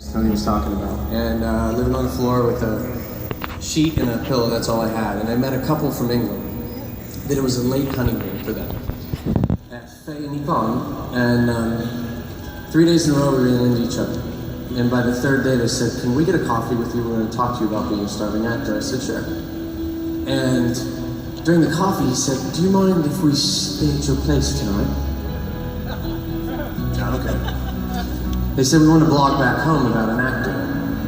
What he was talking about. And living on the floor with a sheet and a pillow, that's all I had. And I met a couple from England that it was a late honeymoon for them at Faye and Yvonne. And 3 days in a row we ran into each other. And by the third day they said, "Can we get a coffee with you? We're going to talk to you about being a starving actor." I said, "Sure." And during the coffee he said, "Do you mind if we stay at your place tonight?" Yeah, okay. They said, "We want to blog back home about an actor."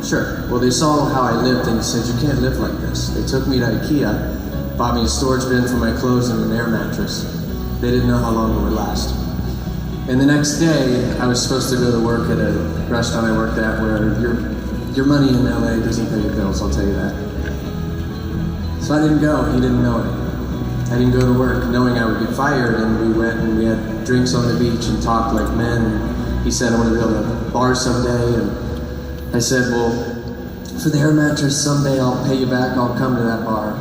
Sure. Well, they saw how I lived and said, "You can't live like this." They took me to IKEA, bought me a storage bin for my clothes and an air mattress. They didn't know how long it would last. And the next day, I was supposed to go to work at a restaurant I worked at where your money in LA doesn't pay your bills, I'll tell you that. So I didn't go, he didn't know it. I didn't go to work knowing I would get fired, and we went and we had drinks on the beach and talked like men. He said, "I want to be able to bar someday," and I said, "Well, for the air mattress, someday I'll pay you back, I'll come to that bar."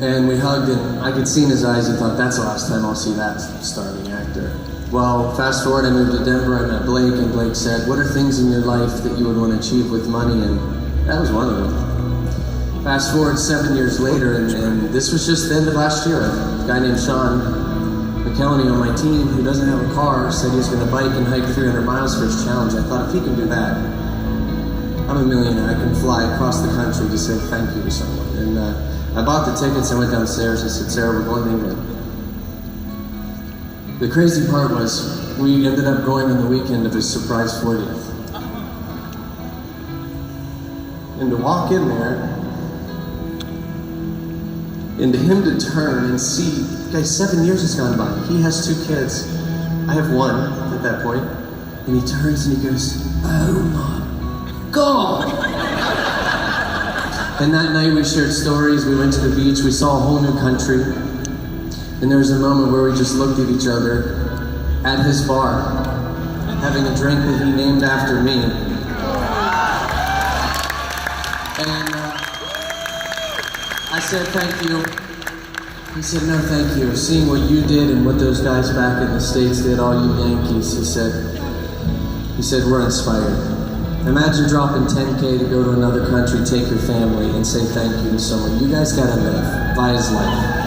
And we hugged, and I could see in his eyes, he thought, "That's the last time I'll see that starving actor." Well, fast forward, I moved to Denver, I met Blake, and Blake said, "What are things in your life that you would want to achieve with money?" And that was one of them. Fast forward 7 years later, and this was just the end of last year. A guy named Sean McKelney on my team, who doesn't have a car, said he was going to bike and hike 300 miles for his challenge. I thought, if he can do that, I'm a millionaire. I can fly across the country to say thank you to someone. And I bought the tickets, I went downstairs, I said, "Sarah, we're going to England." The crazy part was, we ended up going on the weekend of his surprise 40th. And to walk in there, and to him to turn and see, guys, 7 years has gone by. He has 2 kids. I have 1 at that point. And he turns and he goes, "Oh my God." And that night we shared stories, we went to the beach, we saw a whole new country. And there was a moment where we just looked at each other at his bar, having a drink that he named after me. And I said, "Thank you." He said, "No, thank you. Seeing what you did and what those guys back in the States did, all you Yankees," he said, "We're inspired." Imagine dropping 10K to go to another country, take your family, and say thank you to someone. You guys gotta live. Vi's life.